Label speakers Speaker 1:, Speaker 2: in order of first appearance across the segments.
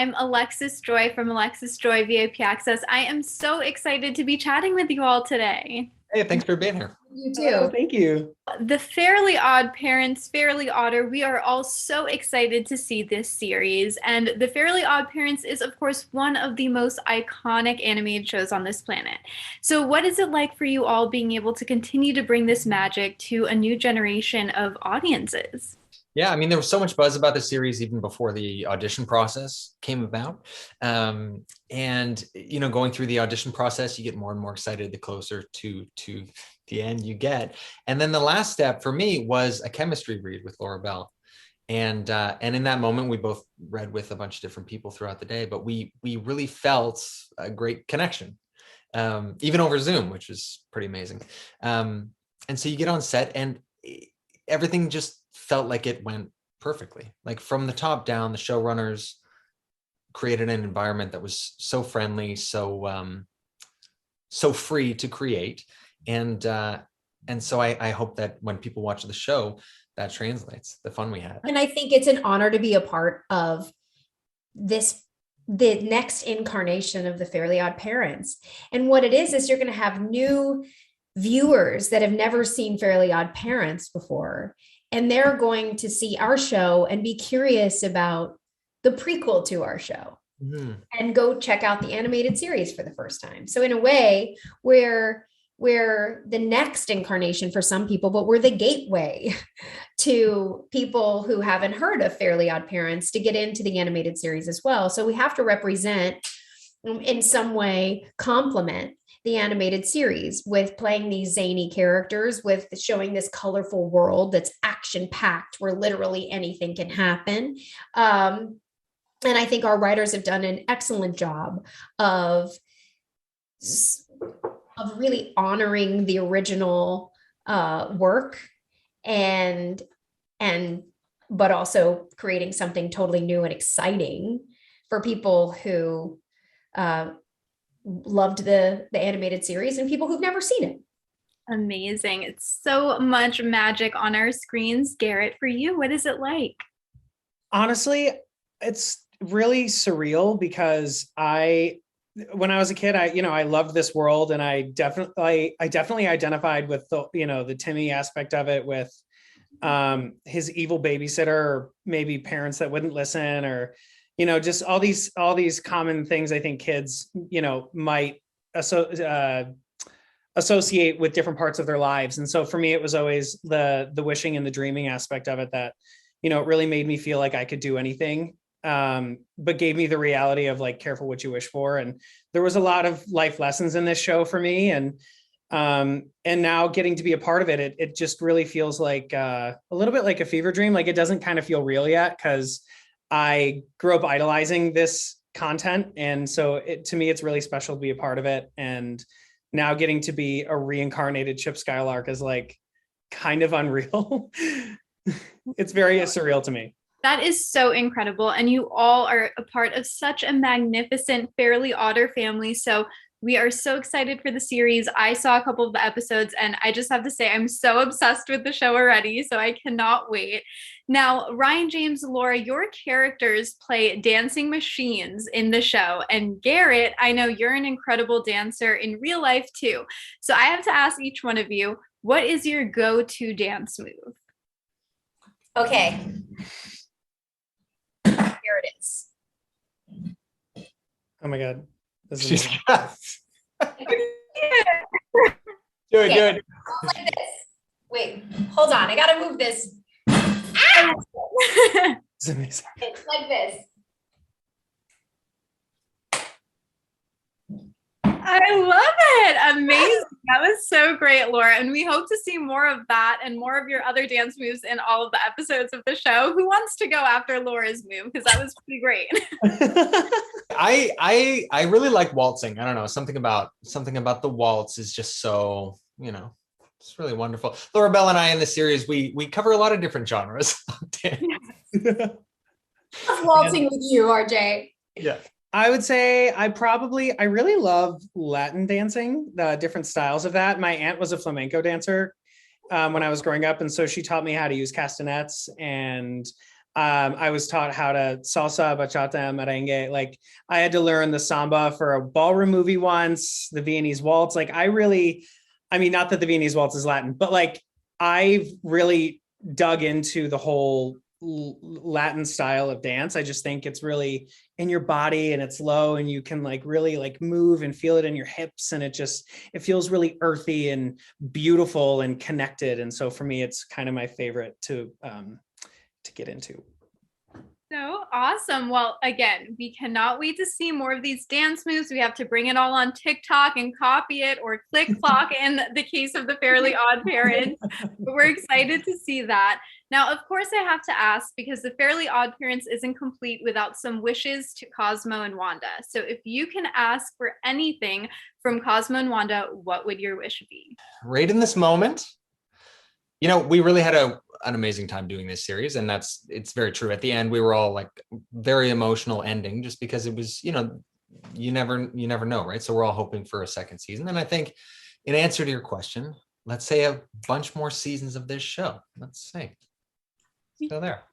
Speaker 1: I'm Alexis Joy from Alexis Joy VIP Access. I am so excited to be chatting with you all today.
Speaker 2: Hey, thanks for being here.
Speaker 3: You too.
Speaker 4: Thank you.
Speaker 1: The Fairly Odd Parents, Fairly Odder, we are all so excited to see this series. And The Fairly Odd Parents is, of course, one of the most iconic animated shows on this planet. So what is it like for you all being able to continue to bring this magic to a new generation of audiences?
Speaker 2: Yeah, I mean, there was so much buzz about the series even before the audition process came about. And, you know, going through the audition process, you get more and more excited the closer to the end you get. And then the last step for me was a chemistry read with Laura Bell. And in that moment, we both read with a bunch of different people throughout the day, but we really felt a great connection, even over Zoom, which was pretty amazing. And so you get on set and everything just felt like it went perfectly. Like from the top down, the showrunners created an environment that was so friendly, so free to create. And so I hope that when people watch the show, that translates the fun we had.
Speaker 3: And I think it's an honor to be a part of the next incarnation of the Fairly Odd Parents. And what it is you're going to have new viewers that have never seen Fairly Odd Parents before. And they're going to see our show and be curious about the prequel to our show and go check out the animated series for the first time. So in a way, we're the next incarnation for some people, but we're the gateway to people who haven't heard of Fairly Odd Parents to get into the animated series as well. So we have to represent, in some way, complement the animated series with playing these zany characters, with showing this colorful world that's action-packed where literally anything can happen. And I think our writers have done an excellent job of really honoring the original work but also creating something totally new and exciting for people who loved the animated series and people who've never seen it.
Speaker 1: Amazing. It's so much magic on our screens. Garrett, for you, what is it like?
Speaker 4: Honestly, it's really surreal because when I was a kid, I loved this world, and I definitely identified with the Timmy aspect of it, with his evil babysitter, or maybe parents that wouldn't listen, or just all these common things I think kids might associate with different parts of their lives. And so for me, it was always the wishing and the dreaming aspect of it that it really made me feel like I could do anything. But gave me the reality of like, careful what you wish for. And there was a lot of life lessons in this show for me. And now getting to be a part of it, it just really feels like a little bit like a fever dream. Like it doesn't kind of feel real yet, because I grew up idolizing this content. And so to me, it's really special to be a part of it. And now getting to be a reincarnated Chip Skylark is like kind of unreal. It's very surreal to me.
Speaker 1: That is so incredible. And you all are a part of such a magnificent Fairly Odder family. So we are so excited for the series. I saw a couple of the episodes and I just have to say, I'm so obsessed with the show already. So I cannot wait. Now, Ryan, James, Laura, your characters play dancing machines in the show. And Garrett, I know you're an incredible dancer in real life too. So I have to ask each one of you, what is your go-to dance move?
Speaker 3: Okay. Here it is.
Speaker 4: Oh my God. This
Speaker 2: She's
Speaker 4: is
Speaker 2: do it.
Speaker 3: Like this. Wait, hold on. I gotta move this.
Speaker 4: It's amazing.
Speaker 3: It's like this.
Speaker 1: I love it. Amazing. That was so great, Laura. And we hope to see more of that and more of your other dance moves in all of the episodes of the show. Who wants to go after Laura's move? Because that was pretty great.
Speaker 2: I really like waltzing. I don't know, something about the waltz is just so, it's really wonderful. Laura Bell and I in the series, we cover a lot of different genres.
Speaker 3: Love waltzing with you, RJ.
Speaker 4: Yeah. I would say I really love Latin dancing, the different styles of that. My aunt was a flamenco dancer when I was growing up. And so she taught me how to use castanets and I was taught how to salsa, bachata, and merengue. Like I had to learn the samba for a ballroom movie once, the Viennese waltz. Like not that the Viennese waltz is Latin, but like I've really dug into the whole Latin style of dance. I just think it's really in your body and it's low and you can like really like move and feel it in your hips. And it feels really earthy and beautiful and connected. And so for me, it's kind of my favorite to get into.
Speaker 1: So awesome. Well, again, we cannot wait to see more of these dance moves. We have to bring it all on TikTok and copy it, or click Clok in the case of the Fairly Odd Parents. But we're excited to see that. Now, of course, I have to ask, because the Fairly Odd Parents isn't complete without some wishes to Cosmo and Wanda. So if you can ask for anything from Cosmo and Wanda, what would your wish be?
Speaker 2: Right in this moment, we really had an amazing time doing this series, and it's very true. At the end, we were all like very emotional ending, just because it was, you never know, right? So we're all hoping for a second season. And I think in answer to your question, let's say a bunch more seasons of this show. Let's say. So there.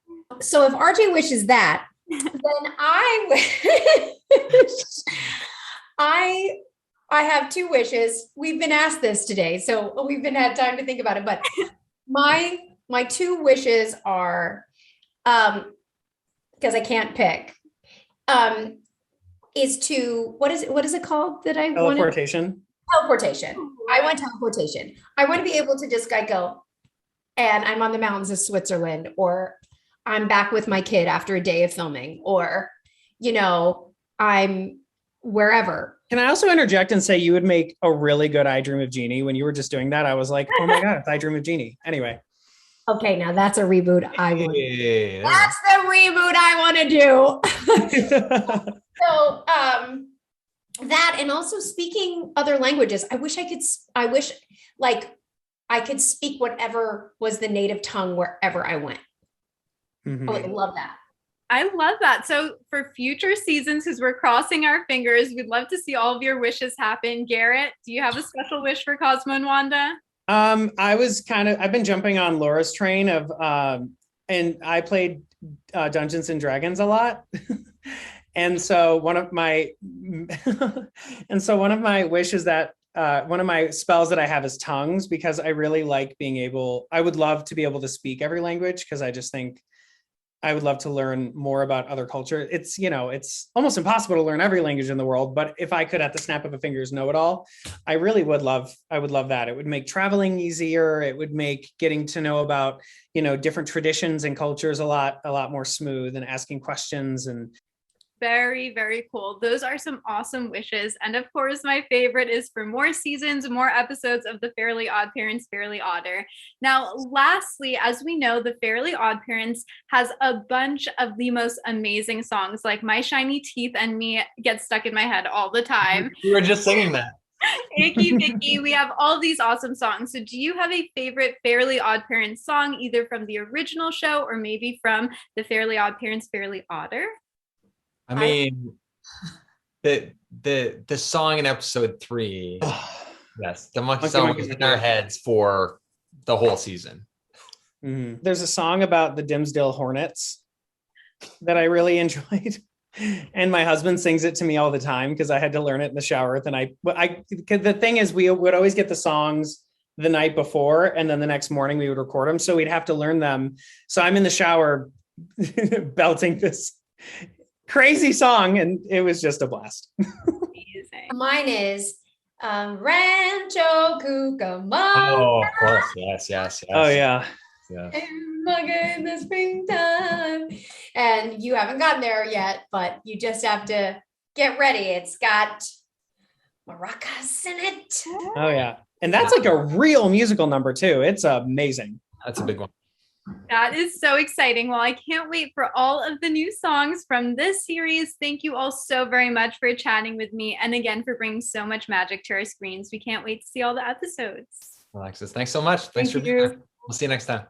Speaker 3: So if RJ wishes that, then I have two wishes. We've been asked this today, so we've had time to think about it, but my two wishes are, because I can't pick, is to, what is it called that I wanted? Teleportation. I want teleportation. I want to be able to just go, and I'm on the mountains of Switzerland, or I'm back with my kid after a day of filming, or, I'm wherever.
Speaker 4: Can I also interject and say you would make a really good I Dream of Jeannie? When you were just doing that, I was like, oh my God, it's I Dream of Jeannie. Anyway.
Speaker 3: Okay, now that's a reboot I want. Yeah. That's the reboot I want to do. So that, and also speaking other languages. I wish I could speak whatever was the native tongue wherever I went. Mm-hmm. I would love that.
Speaker 1: I love that. So for future seasons, because we're crossing our fingers, we'd love to see all of your wishes happen. Garrett, do you have a special wish for Cosmo and Wanda?
Speaker 4: I've been jumping on Laura's train of, and I played Dungeons and Dragons a lot. And so one of my wish is that one of my spells that I have is tongues, because I really like I would love to be able to speak every language, because I just think I would love to learn more about other culture. It's almost impossible to learn every language in the world, but if I could at the snap of a fingers know it all, I would love that. It would make traveling easier. It would make getting to know about, different traditions and cultures a lot more smooth, and asking questions. And
Speaker 1: very, very cool. Those are some awesome wishes. And of course, my favorite is for more seasons, more episodes of the Fairly Odd Parents, Fairly Odder. Now, lastly, as we know, the Fairly Odd Parents has a bunch of the most amazing songs, like My Shiny Teeth and Me get stuck in my head all the time.
Speaker 2: You were just singing that.
Speaker 1: Icky Vicky, we have all these awesome songs. So do you have a favorite Fairly Odd Parents song, either from the original show or maybe from the Fairly Odd Parents, Fairly Odder?
Speaker 2: I mean, the song in episode 3, yes, the monkey song was in our heads for the whole season.
Speaker 4: Mm-hmm. There's a song about the Dimmsdale Hornets that I really enjoyed, and my husband sings it to me all the time because I had to learn it in the shower the night. But the thing is, we would always get the songs the night before, and then the next morning we would record them, so we'd have to learn them. So I'm in the shower belting this crazy song, and it was just a blast.
Speaker 1: Amazing.
Speaker 3: Mine is Rancho Cucamonga.
Speaker 2: Oh, of course. Yes.
Speaker 4: Oh yeah.
Speaker 3: In the springtime. And you haven't gotten there yet, but you just have to get ready. It's got maracas in it.
Speaker 4: Oh yeah. And that's like a real musical number too. It's amazing.
Speaker 2: That's a big one.
Speaker 1: That is so exciting. Well, I can't wait for all of the new songs from this series. Thank you all so very much for chatting with me, and again for bringing so much magic to our screens. We can't wait to see all the episodes.
Speaker 2: Alexis, thanks so much. Thanks for being here. We'll see you next time.